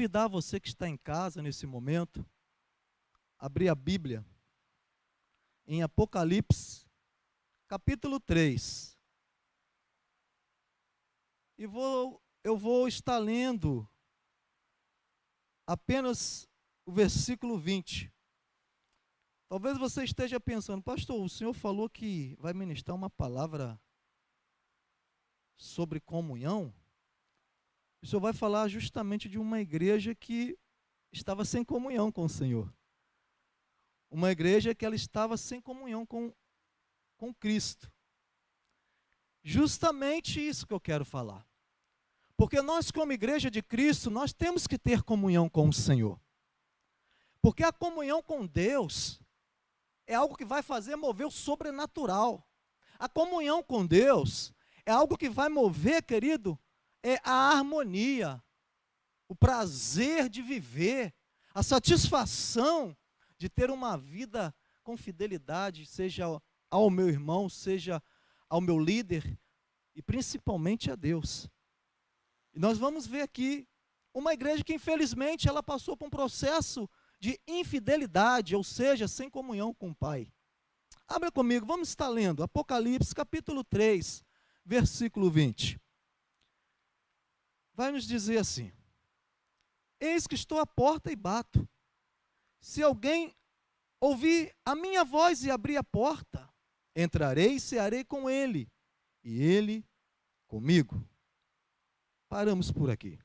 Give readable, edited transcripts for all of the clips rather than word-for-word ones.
convidar você que está em casa nesse momento, a abrir a Bíblia em Apocalipse, capítulo 3. Eu vou estar lendo apenas o versículo 20. Talvez você esteja pensando, pastor, o senhor falou que vai ministrar uma palavra sobre comunhão? O senhor vai falar justamente de uma igreja que estava sem comunhão com o Senhor. Uma igreja que ela estava sem comunhão com Cristo. Justamente isso que eu quero falar. Porque nós, como igreja de Cristo, nós temos que ter comunhão com o Senhor. Porque a comunhão com Deus é algo que vai fazer mover o sobrenatural. A comunhão com Deus é algo que vai mover, querido, a harmonia, o prazer de viver, a satisfação de ter uma vida com fidelidade, seja ao meu irmão, seja ao meu líder e principalmente a Deus. E nós vamos ver aqui uma igreja que infelizmente ela passou por um processo de infidelidade, ou seja, sem comunhão com o Pai. Abra comigo, vamos estar lendo Apocalipse capítulo 3, versículo 20. Vai nos dizer assim: eis que estou à porta e bato. Se alguém ouvir a minha voz e abrir a porta, entrarei e cearei com ele, e ele comigo. Paramos por aqui.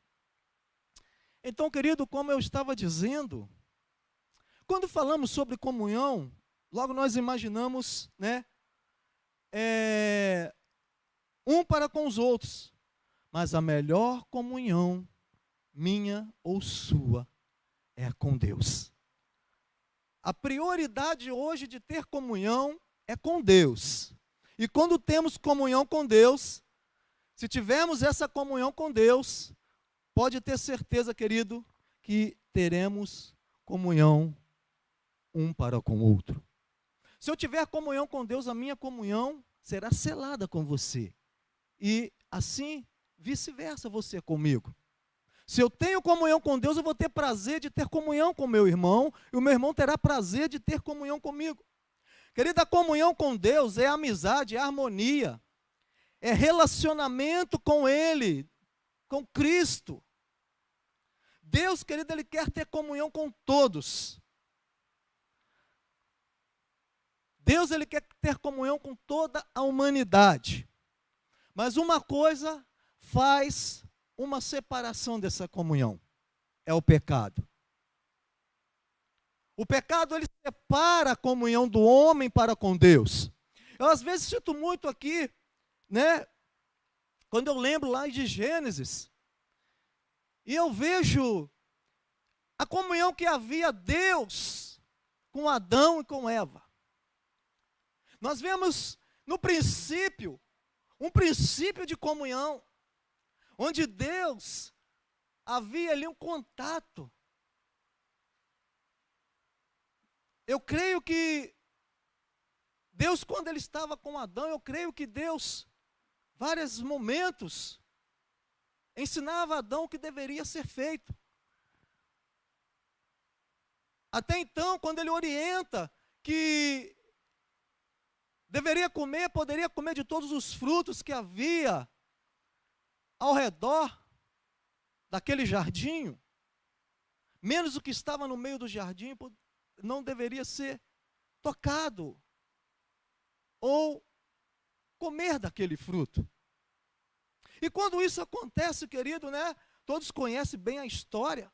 Então, querido, como eu estava dizendo, quando falamos sobre comunhão, logo nós imaginamos, um para com os outros. Mas a melhor comunhão, minha ou sua, é com Deus. A prioridade hoje de ter comunhão é com Deus. E quando temos comunhão com Deus, se tivermos essa comunhão com Deus, pode ter certeza, querido, que teremos comunhão um para com o outro. Se eu tiver comunhão com Deus, a minha comunhão será selada com você. E assim, vice-versa, você comigo. Se eu tenho comunhão com Deus, eu vou ter prazer de ter comunhão com meu irmão, e o meu irmão terá prazer de ter comunhão comigo. Querida, a comunhão com Deus é amizade, é harmonia, é relacionamento com Ele, com Cristo. Deus, querido, Ele quer ter comunhão com todos. Deus, Ele quer ter comunhão com toda a humanidade. Mas uma coisa faz uma separação dessa comunhão, é o pecado. O pecado, ele separa a comunhão do homem para com Deus. Eu às vezes cito muito aqui, quando eu lembro lá de Gênesis, e eu vejo a comunhão que havia Deus com Adão e com Eva. Nós vemos no princípio, um princípio de comunhão, onde Deus havia ali um contato. Eu creio que Deus, quando Ele estava com Adão, eu creio que Deus, vários momentos, ensinava a Adão o que deveria ser feito. Até então, quando Ele orienta que poderia comer de todos os frutos que havia ao redor daquele jardim, menos o que estava no meio do jardim não deveria ser tocado ou comer daquele fruto. E quando isso acontece, querido, todos conhecem bem a história.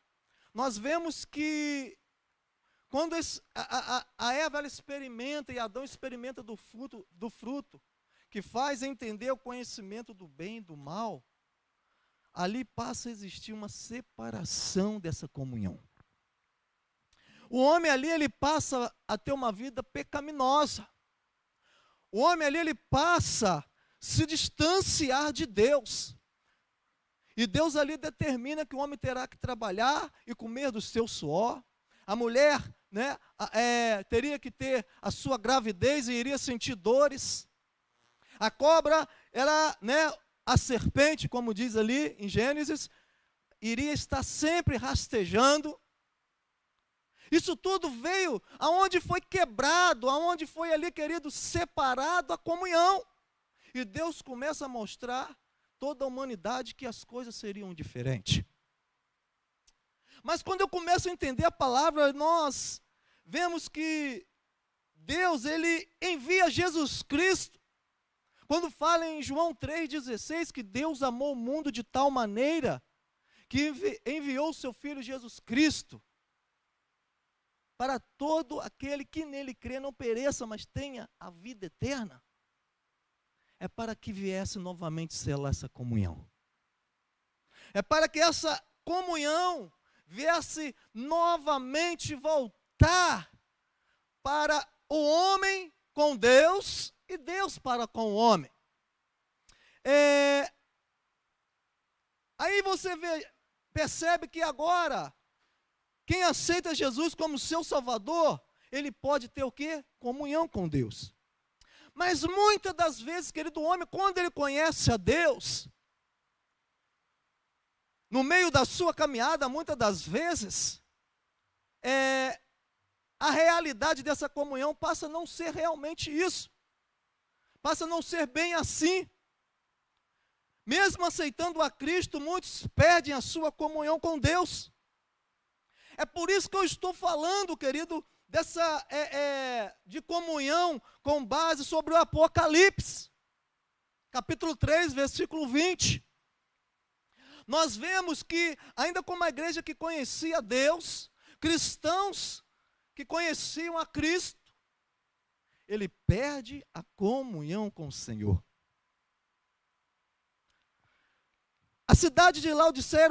Nós vemos que quando a Eva ela experimenta e Adão experimenta do fruto que faz entender o conhecimento do bem e do mal, ali passa a existir uma separação dessa comunhão. O homem ali, ele passa a ter uma vida pecaminosa. O homem ali, ele passa a se distanciar de Deus. E Deus ali determina que o homem terá que trabalhar e comer do seu suor. A mulher, teria que ter a sua gravidez e iria sentir dores. A cobra, a serpente, como diz ali em Gênesis, iria estar sempre rastejando. Isso tudo veio aonde foi quebrado, aonde foi ali, querido, separado a comunhão. E Deus começa a mostrar toda a humanidade que as coisas seriam diferentes. Mas quando eu começo a entender a palavra, nós vemos que Deus, Ele envia Jesus Cristo. Quando fala em João 3,16, que Deus amou o mundo de tal maneira que enviou o seu Filho Jesus Cristo para todo aquele que nele crê não pereça, mas tenha a vida eterna. É para que viesse novamente selar essa comunhão. É para que essa comunhão viesse novamente voltar para o homem com Deus e Deus para com o homem. Aí você percebe que agora, quem aceita Jesus como seu Salvador, ele pode ter o quê? Comunhão com Deus. Mas muitas das vezes, querido homem, quando ele conhece a Deus, no meio da sua caminhada, muitas das vezes, a realidade dessa comunhão passa a não ser realmente isso. Passa a não ser bem assim. Mesmo aceitando a Cristo, muitos perdem a sua comunhão com Deus. É por isso que eu estou falando, querido, de comunhão com base sobre o Apocalipse. Capítulo 3, versículo 20. Nós vemos que, ainda como a igreja que conhecia Deus, cristãos que conheciam a Cristo, ele perde a comunhão com o Senhor. A cidade de Laodiceia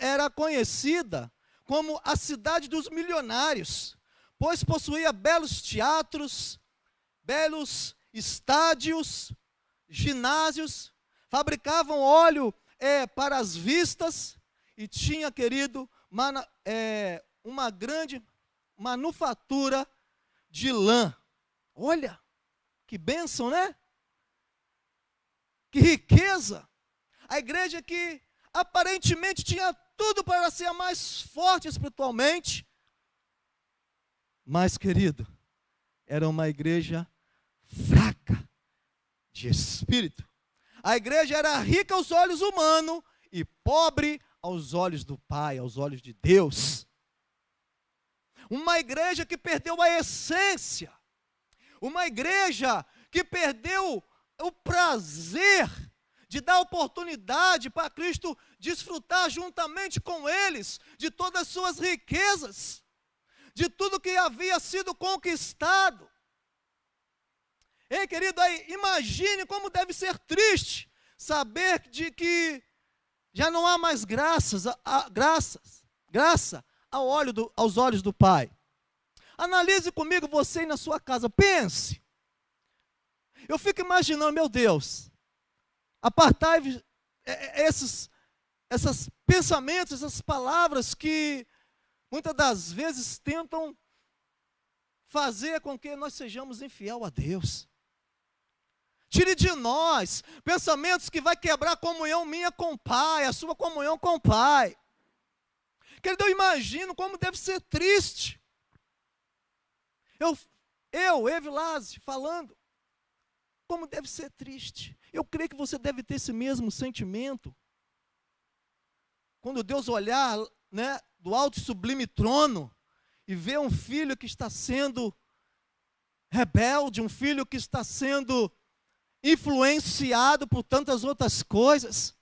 era conhecida como a cidade dos milionários, pois possuía belos teatros, belos estádios, ginásios, fabricavam óleo para as vistas e tinha, querido, uma grande manufatura de lã. Olha, que bênção, né? Que riqueza! A igreja que aparentemente tinha tudo para ser a mais forte espiritualmente, mas, querido, era uma igreja fraca de espírito. A igreja era rica aos olhos humanos e pobre aos olhos do Pai, aos olhos de Deus. Uma igreja que perdeu a essência. Uma igreja que perdeu o prazer de dar oportunidade para Cristo desfrutar juntamente com eles de todas as suas riquezas, de tudo que havia sido conquistado. Ei, querido, aí, imagine como deve ser triste saber de que já não há mais graça aos olhos do Pai. Analise comigo você aí na sua casa, pense. Eu fico imaginando, meu Deus, apartai esses pensamentos, essas palavras que muitas das vezes tentam fazer com que nós sejamos infiel a Deus. Tire de nós pensamentos que vai quebrar a comunhão minha com o Pai, a sua comunhão com o Pai. Querido, eu imagino como deve ser triste. Evilásio, falando, como deve ser triste. Eu creio que você deve ter esse mesmo sentimento. Quando Deus olhar, né, do alto e sublime trono e ver um filho que está sendo rebelde, um filho que está sendo influenciado por tantas outras coisas,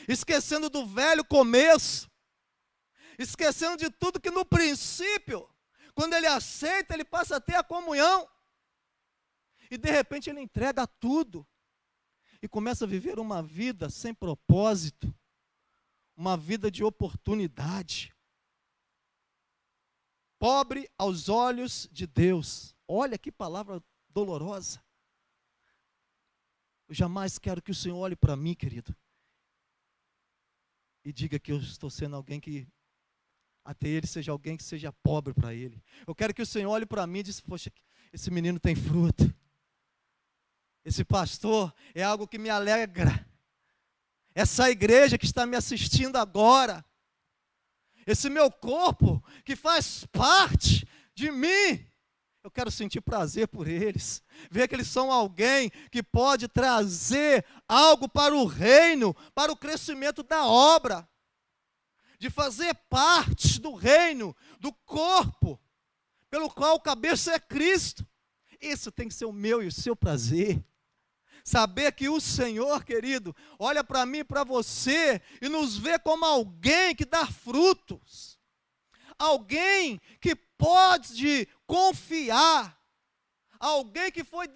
esquecendo do velho começo, esquecendo de tudo que no princípio, quando ele aceita, ele passa a ter a comunhão, e de repente ele entrega tudo, e começa a viver uma vida sem propósito, uma vida de oportunidade, pobre aos olhos de Deus. Olha que palavra dolorosa. Eu jamais quero que o Senhor olhe para mim, querido, e diga que eu estou sendo alguém que, até ele seja alguém que seja pobre para ele. Eu quero que o Senhor olhe para mim e diga, poxa, esse menino tem fruto. Esse pastor é algo que me alegra. essa igreja que está me assistindo agora, esse meu corpo que faz parte de mim, eu quero sentir prazer por eles, ver que eles são alguém que pode trazer algo para o reino, para o crescimento da obra, de fazer parte do reino, do corpo, pelo qual o cabeça é Cristo. Isso tem que ser o meu e o seu prazer. Saber que o Senhor, querido, olha para mim e para você e nos vê como alguém que dá frutos. Alguém que pode confiar. Alguém que foi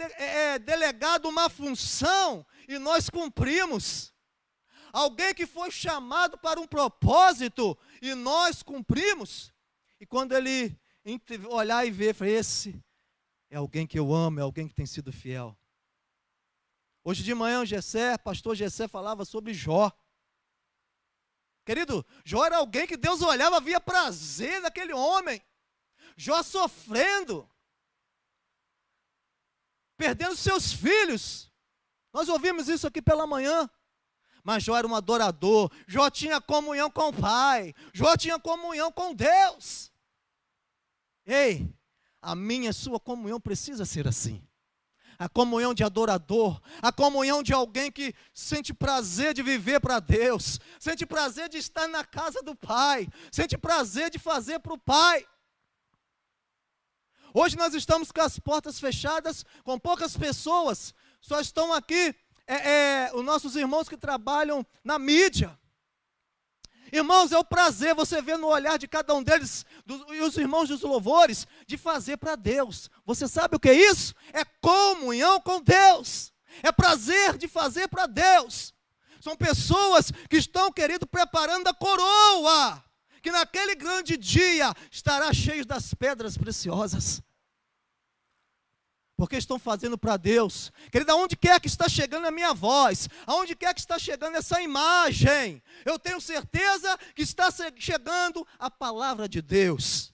delegado uma função e nós cumprimos. Alguém que foi chamado para um propósito e nós cumprimos. E quando ele olhar e ver, esse é alguém que eu amo, é alguém que tem sido fiel. Hoje de manhã o pastor Gessé falava sobre Jó. Querido, Jó era alguém que Deus olhava, via prazer naquele homem. Jó sofrendo, perdendo seus filhos. Nós ouvimos isso aqui pela manhã. Mas Jó era um adorador. Jó tinha comunhão com o Pai. Jó tinha comunhão com Deus. Ei, a minha e a sua comunhão precisa ser assim. A comunhão de adorador, a comunhão de alguém que sente prazer de viver para Deus, sente prazer de estar na casa do Pai, sente prazer de fazer para o Pai. Hoje nós estamos com as portas fechadas, com poucas pessoas, só estão aqui os nossos irmãos que trabalham na mídia. Irmãos, é um prazer você ver no olhar de cada um deles, e os irmãos dos louvores, de fazer para Deus. Você sabe o que é isso? É comunhão com Deus. É prazer de fazer para Deus. São pessoas que estão, querido, preparando a coroa, que naquele grande dia estará cheio das pedras preciosas. Porque estão fazendo para Deus. Querido, aonde quer que está chegando a minha voz, aonde quer que está chegando essa imagem, eu tenho certeza que está chegando a palavra de Deus.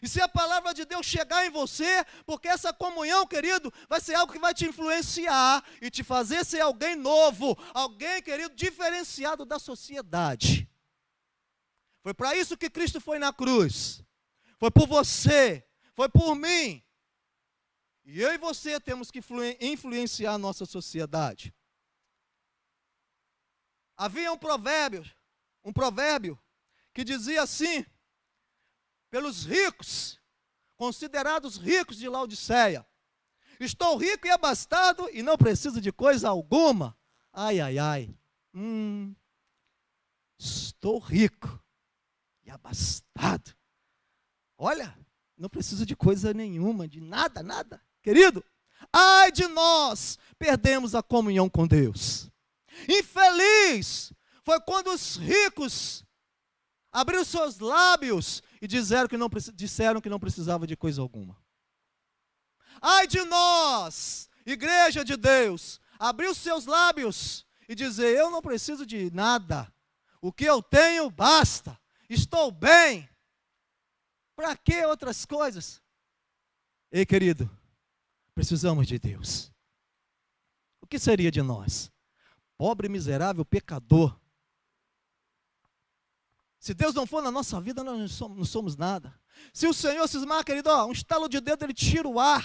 E se a palavra de Deus chegar em você, porque essa comunhão, querido, vai ser algo que vai te influenciar e te fazer ser alguém novo, alguém, querido, diferenciado da sociedade. Foi para isso que Cristo foi na cruz. Foi por você, foi por mim. E eu e você temos que influenciar a nossa sociedade. Havia um provérbio que dizia assim: pelos ricos, considerados ricos de Laodiceia, estou rico e abastado e não preciso de coisa alguma. Ai, ai, ai. Estou rico e abastado. Olha, não preciso de coisa nenhuma, de nada, nada. Querido, ai de nós, perdemos a comunhão com Deus. Infeliz foi quando os ricos abriram seus lábios e disseram que não precisava de coisa alguma. Ai de nós, igreja de Deus, abrir seus lábios e dizer: eu não preciso de nada, o que eu tenho basta, estou bem. Para que outras coisas? Ei, querido, precisamos de Deus. O que seria de nós? Pobre, miserável, pecador. Se Deus não for na nossa vida, nós não somos nada. Se o Senhor cismar, querido, um estalo de dedo, Ele tira o ar.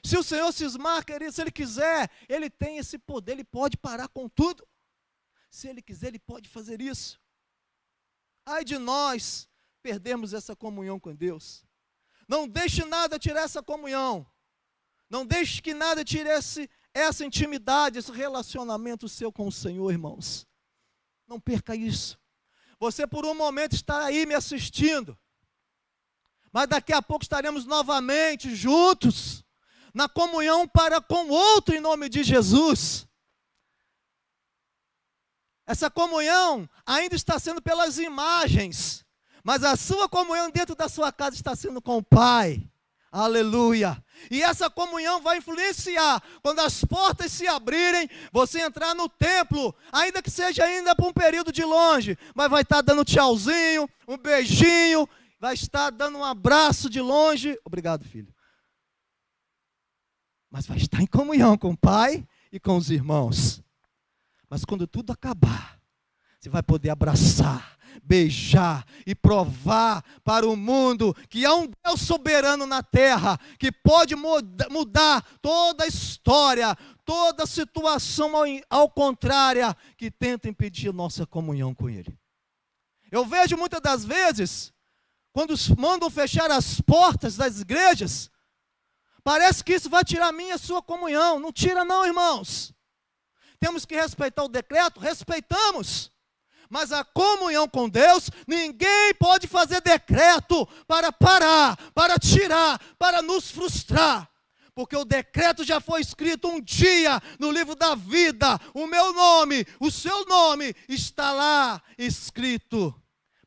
Se o Senhor cismar, querido, se Ele quiser, Ele tem esse poder, Ele pode parar com tudo. Se Ele quiser, Ele pode fazer isso. Ai de nós, perdemos essa comunhão com Deus. Não deixe nada tirar essa comunhão. Não deixe que nada tire essa intimidade, esse relacionamento seu com o Senhor, irmãos. Não perca isso. Você por um momento está aí me assistindo, mas daqui a pouco estaremos novamente juntos, na comunhão para com o outro em nome de Jesus. Essa comunhão ainda está sendo pelas imagens, mas a sua comunhão dentro da sua casa está sendo com o Pai. Aleluia. E essa comunhão vai influenciar. Quando as portas se abrirem, você entrar no templo, ainda que seja ainda por um período de longe, mas vai estar dando tchauzinho, um beijinho, vai estar dando um abraço de longe. Obrigado, filho. Mas vai estar em comunhão com o Pai e com os irmãos. Mas quando tudo acabar, você vai poder abraçar, beijar e provar para o mundo que há um Deus soberano na terra, que pode mudar toda a história, toda a situação ao contrária, que tenta impedir nossa comunhão com Ele. Eu vejo muitas das vezes, quando mandam fechar as portas das igrejas, parece que isso vai tirar a minha e a sua comunhão. Não tira não, irmãos. Temos que respeitar o decreto, respeitamos. Mas a comunhão com Deus, ninguém pode fazer decreto para parar, para tirar, para nos frustrar. Porque o decreto já foi escrito um dia no livro da vida. O meu nome, o seu nome está lá escrito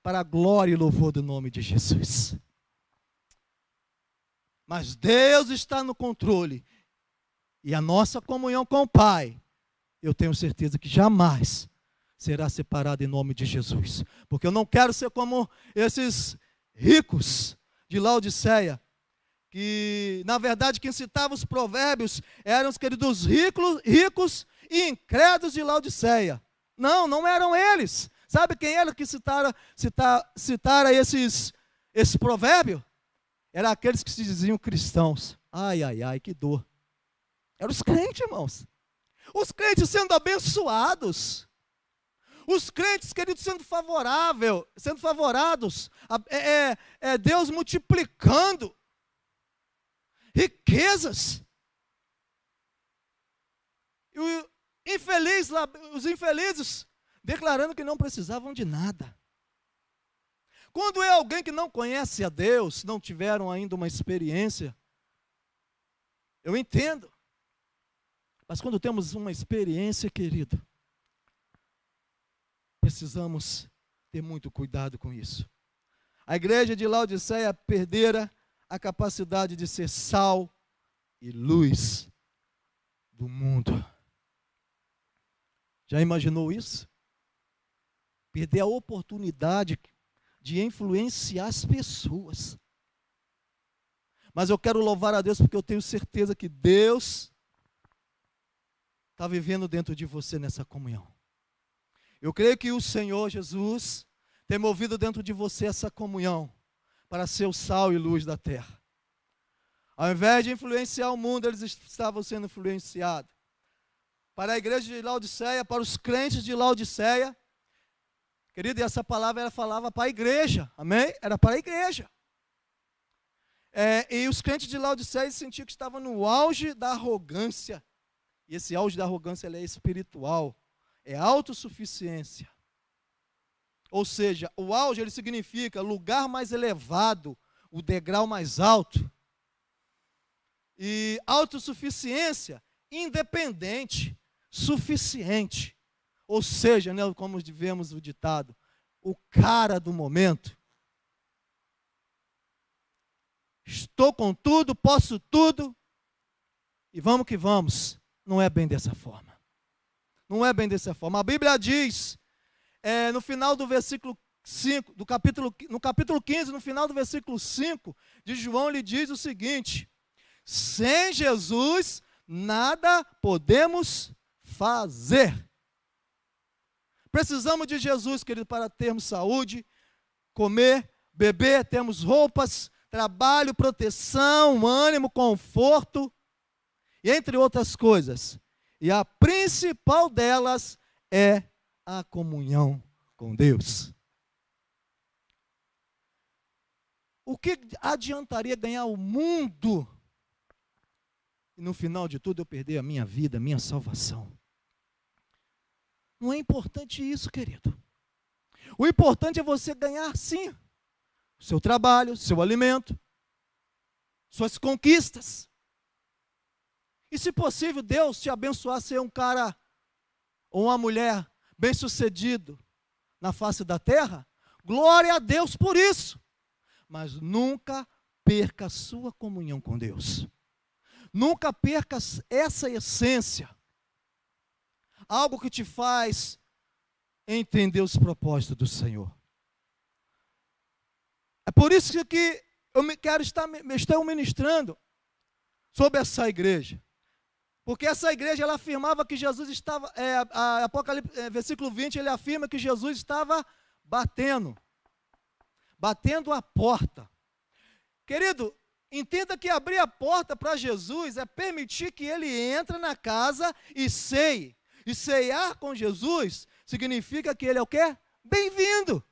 para a glória e louvor do nome de Jesus. Mas Deus está no controle. E a nossa comunhão com o Pai, eu tenho certeza que jamais será separada em nome de Jesus. Porque eu não quero ser como esses ricos de Laodiceia, que na verdade quem citava os provérbios eram os queridos ricos e incrédulos de Laodiceia. Não, não eram eles. Sabe quem era que citara esse provérbio? Eram aqueles que se diziam cristãos. Ai, ai, ai, que dor. Eram os crentes, irmãos. Os crentes sendo abençoados. Os crentes, queridos, sendo favorados. Deus multiplicando riquezas. E os infelizes declarando que não precisavam de nada. Quando é alguém que não conhece a Deus, não tiveram ainda uma experiência, eu entendo. Mas quando temos uma experiência, querido, precisamos ter muito cuidado com isso. A igreja de Laodiceia perdera a capacidade de ser sal e luz do mundo. Já imaginou isso? Perder a oportunidade de influenciar as pessoas. Mas eu quero louvar a Deus porque eu tenho certeza que Deus está vivendo dentro de você nessa comunhão. Eu creio que o Senhor Jesus tem movido dentro de você essa comunhão para ser o sal e luz da terra. Ao invés de influenciar o mundo, eles estavam sendo influenciados. Para a igreja de Laodiceia, para os crentes de Laodiceia, querido, e essa palavra ela falava para a igreja, amém? Era para a igreja. E os crentes de Laodiceia sentiam que estavam no auge da arrogância. E esse auge da arrogância ele é espiritual, é autossuficiência. Ou seja, o auge ele significa lugar mais elevado, o degrau mais alto. E autossuficiência, independente, suficiente. Ou seja, né, como vemos o ditado, o cara do momento. Estou com tudo, posso tudo, e vamos que vamos. Não é bem dessa forma. Não é bem dessa forma. A Bíblia diz, no final do versículo 5, no capítulo 15, no final do versículo 5, de João, ele diz o seguinte: sem Jesus, nada podemos fazer. Precisamos de Jesus, querido, para termos saúde, comer, beber, termos roupas, trabalho, proteção, ânimo, conforto, e entre outras coisas. E a principal delas é a comunhão com Deus. O que adiantaria ganhar o mundo e no final de tudo eu perder a minha vida, a minha salvação? Não é importante isso, querido. O importante é você ganhar, sim, o seu trabalho, seu alimento, suas conquistas. E se possível, Deus te abençoar, ser um cara ou uma mulher bem-sucedido na face da terra, glória a Deus por isso. Mas nunca perca a sua comunhão com Deus. Nunca perca essa essência. Algo que te faz entender os propósitos do Senhor. É por isso que eu estou ministrando sobre essa igreja. Porque essa igreja, ela afirmava que Jesus estava, Apocalipse, versículo 20, ele afirma que Jesus estava batendo a porta. Querido, entenda que abrir a porta para Jesus é permitir que ele entre na casa e ceie. E ceiar com Jesus significa que ele é o quê? Bem-vindo.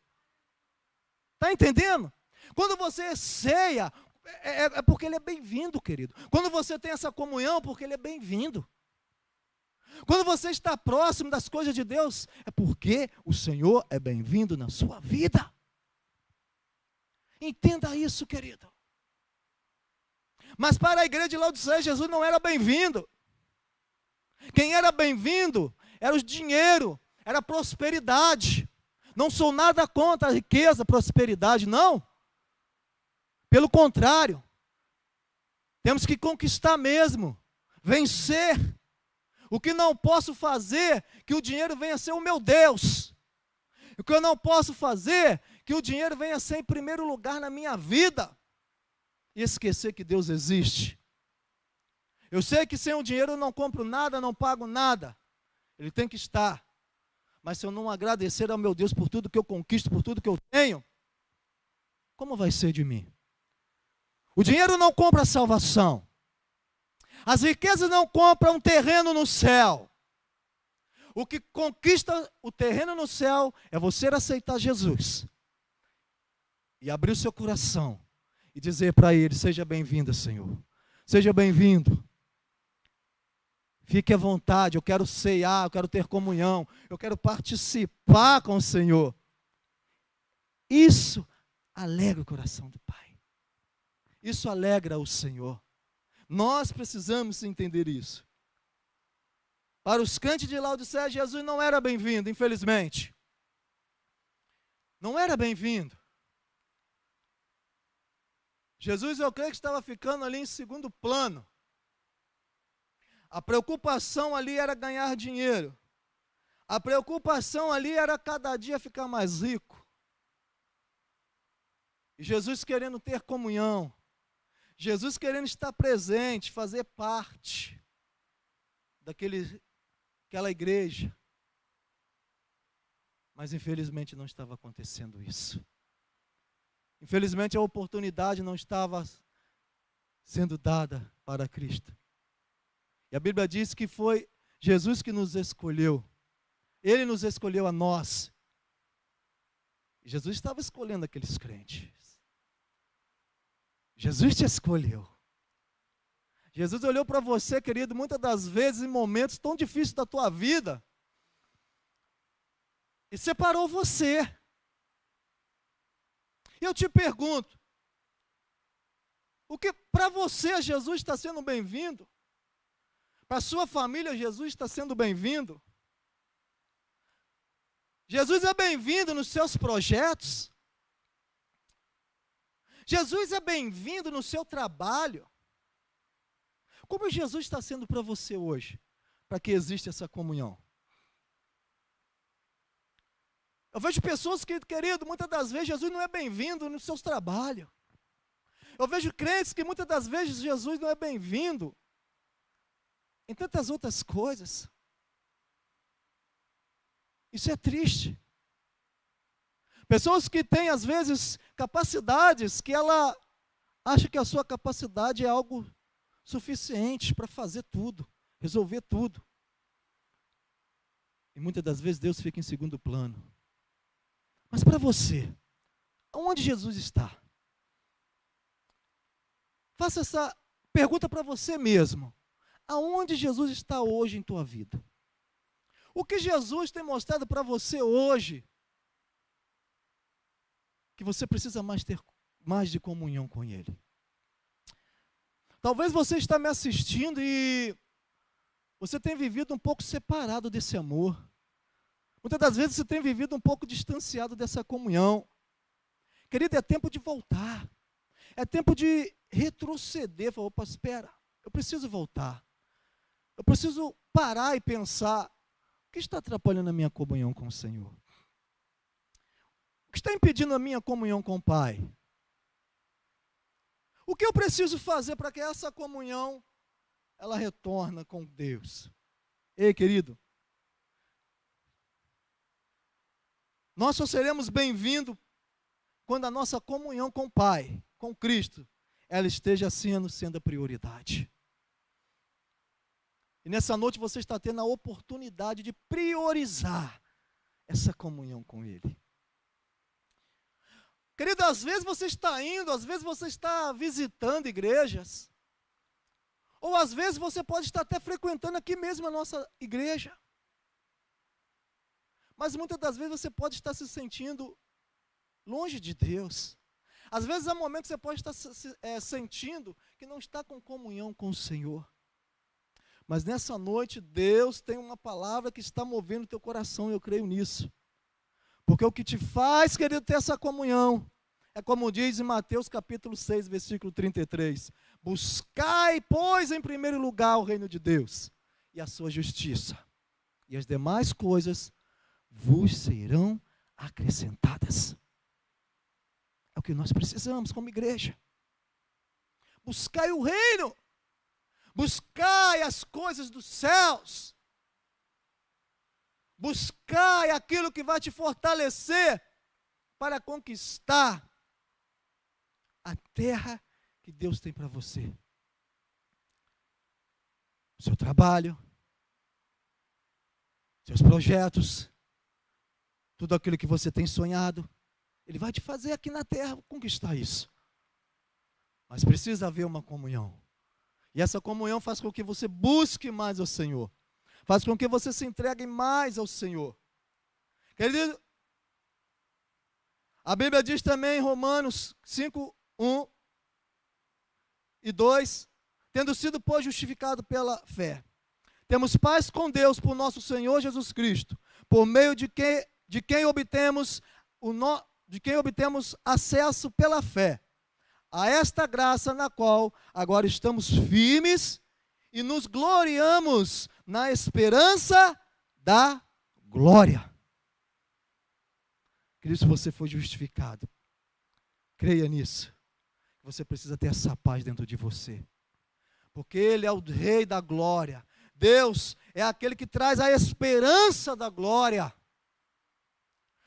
Está entendendo? Quando você ceia, é porque ele é bem-vindo, querido. Quando você tem essa comunhão, porque ele é bem-vindo. Quando você está próximo das coisas de Deus, é porque o Senhor é bem-vindo na sua vida. Entenda isso, querido. Mas para a igreja de Laodiceia, Jesus não era bem-vindo. Quem era bem-vindo era o dinheiro, era a prosperidade. Não sou nada contra a riqueza, a prosperidade, não. Pelo contrário, temos que conquistar mesmo, vencer. O que não posso fazer, que o dinheiro venha ser o meu Deus. O que eu não posso fazer, que o dinheiro venha ser em primeiro lugar na minha vida. E esquecer que Deus existe. Eu sei que sem o dinheiro eu não compro nada, não pago nada. Ele tem que estar. Mas se eu não agradecer ao meu Deus por tudo que eu conquisto, por tudo que eu tenho, como vai ser de mim? O dinheiro não compra a salvação. As riquezas não compram um terreno no céu. O que conquista o terreno no céu é você aceitar Jesus. E abrir o seu coração. E dizer para ele, seja bem-vindo, Senhor. Seja bem-vindo. Fique à vontade, eu quero ceiar, eu quero ter comunhão. Eu quero participar com o Senhor. Isso alegra o coração do Pai. Isso alegra o Senhor. Nós precisamos entender isso. Para os crentes de Laodiceia, Jesus não era bem-vindo, infelizmente. Não era bem-vindo. Jesus, eu creio que estava ficando ali em segundo plano. A preocupação ali era ganhar dinheiro. A preocupação ali era cada dia ficar mais rico. E Jesus querendo ter comunhão. Jesus querendo estar presente, fazer parte daquela igreja. Mas infelizmente não estava acontecendo isso. Infelizmente a oportunidade não estava sendo dada para Cristo. E a Bíblia diz que foi Jesus que nos escolheu. Ele nos escolheu a nós. E Jesus estava escolhendo aqueles crentes. Jesus te escolheu. Jesus olhou para você, querido, muitas das vezes em momentos tão difíceis da tua vida. E separou você. E eu te pergunto, o que para você Jesus está sendo bem-vindo? Para a sua família Jesus está sendo bem-vindo? Jesus é bem-vindo nos seus projetos? Jesus é bem-vindo no seu trabalho? Como Jesus está sendo para você hoje? Para que exista essa comunhão? Eu vejo pessoas que, querido, muitas das vezes Jesus não é bem-vindo nos seus trabalhos. Eu vejo crentes que muitas das vezes Jesus não é bem-vindo em tantas outras coisas. Isso é triste. Pessoas que têm, às vezes, capacidades que ela acha que a sua capacidade é algo suficiente para fazer tudo, resolver tudo. E muitas das vezes Deus fica em segundo plano. Mas para você, aonde Jesus está? Faça essa pergunta para você mesmo. Aonde Jesus está hoje em tua vida? O que Jesus tem mostrado para você hoje? Que você precisa ter mais de comunhão com Ele. Talvez você está me assistindo e você tem vivido um pouco separado desse amor. Muitas das vezes você tem vivido um pouco distanciado dessa comunhão. Querido, é tempo de voltar. É tempo de retroceder. Falar, opa, espera, eu preciso voltar. Eu preciso parar e pensar, o que está atrapalhando a minha comunhão com o Senhor? O que está impedindo a minha comunhão com o Pai? O que eu preciso fazer para que essa comunhão ela retorna com Deus. Ei, querido, nós só seremos bem-vindos quando a nossa comunhão com o Pai, com Cristo, ela esteja sendo a prioridade. E nessa noite você está tendo a oportunidade de priorizar essa comunhão com Ele. Querido, às vezes você está indo, às vezes você está visitando igrejas, ou às vezes você pode estar até frequentando aqui mesmo a nossa igreja. Mas muitas das vezes você pode estar se sentindo longe de Deus. Às vezes há momentos que você pode estar sentindo que não está com comunhão com o Senhor. Mas nessa noite Deus tem uma palavra que está movendo o teu coração, e eu creio nisso. Porque o que te faz, querido, ter essa comunhão, é como diz em Mateus capítulo 6, versículo 33. Buscai, pois, em primeiro lugar o reino de Deus e a sua justiça, e as demais coisas vos serão acrescentadas. É o que nós precisamos como igreja. Buscai o reino, buscai as coisas dos céus, buscai aquilo que vai te fortalecer para conquistar a terra que Deus tem para você. O seu trabalho, seus projetos, tudo aquilo que você tem sonhado, Ele vai te fazer aqui na terra conquistar isso. Mas precisa haver uma comunhão. E essa comunhão faz com que você busque mais ao Senhor. Faz com que você se entregue mais ao Senhor. Querido, a Bíblia diz também em Romanos 5, 1 e 2, tendo sido, pois, justificado pela fé, temos paz com Deus por nosso Senhor Jesus Cristo, por meio de quem obtemos acesso pela fé a esta graça na qual agora estamos firmes e nos gloriamos na esperança da glória. Querido, se você foi justificado, creia nisso. Você precisa ter essa paz dentro de você, porque Ele é o Rei da glória. Deus é aquele que traz a esperança da glória.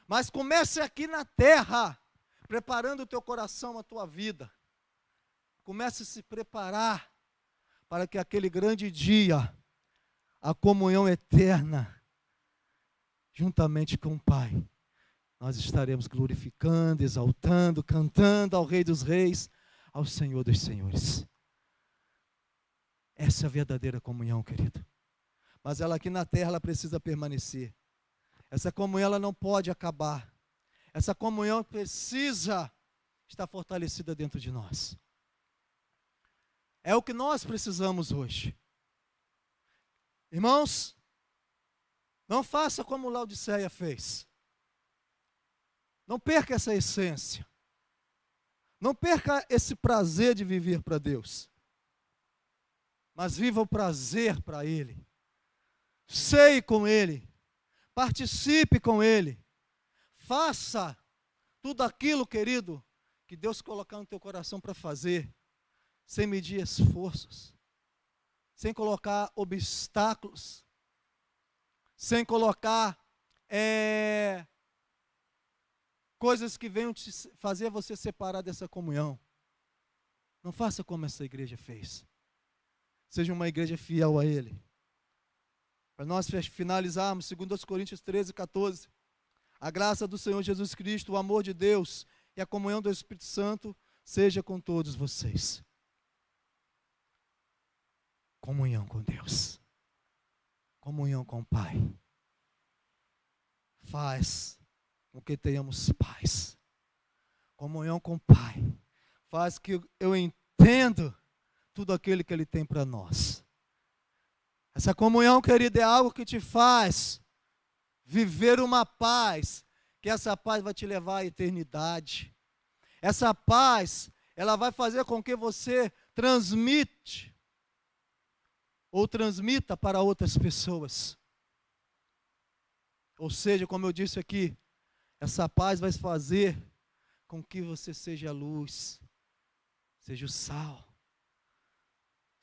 Mas comece aqui na terra, preparando o teu coração, a tua vida. Comece a se preparar para que aquele grande dia, a comunhão eterna, juntamente com o Pai, nós estaremos glorificando, exaltando, cantando ao Rei dos Reis, ao Senhor dos Senhores. Essa é a verdadeira comunhão, querido. Mas ela aqui na terra, ela precisa permanecer. Essa comunhão, ela não pode acabar. Essa comunhão precisa estar fortalecida dentro de nós. É o que nós precisamos hoje. Irmãos, não faça como Laodiceia fez. Não perca essa essência. Não perca esse prazer de viver para Deus. Mas viva o prazer para Ele. Ceie com Ele. Participe com Ele. Faça tudo aquilo, querido, que Deus colocar no teu coração para fazer, sem medir esforços, sem colocar obstáculos, sem colocar coisas que venham te fazer você separar dessa comunhão. Não faça como essa igreja fez. Seja uma igreja fiel a Ele. Para nós finalizarmos, 2 Coríntios 13, 14. A graça do Senhor Jesus Cristo, o amor de Deus e a comunhão do Espírito Santo seja com todos vocês. Comunhão com Deus. Comunhão com o Pai. Faz com que tenhamos paz. Comunhão com o Pai faz que eu entenda tudo aquilo que Ele tem para nós. Essa comunhão, querido, é algo que te faz viver uma paz, que essa paz vai te levar à eternidade. Essa paz, ela vai fazer com que você transmita para outras pessoas. Ou seja, como eu disse aqui, essa paz vai fazer com que você seja a luz, seja o sal,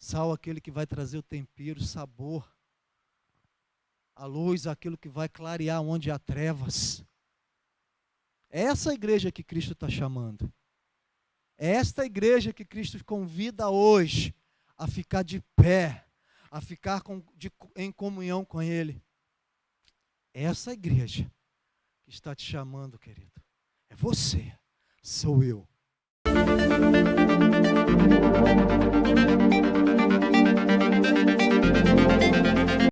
Sal, aquele que vai trazer o tempero, o sabor. A luz, aquilo que vai clarear onde há trevas. É essa igreja que Cristo está chamando. É esta igreja que Cristo convida hoje a ficar de pé, a ficar em comunhão com Ele. É essa igreja que está te chamando, querido. É você, sou eu.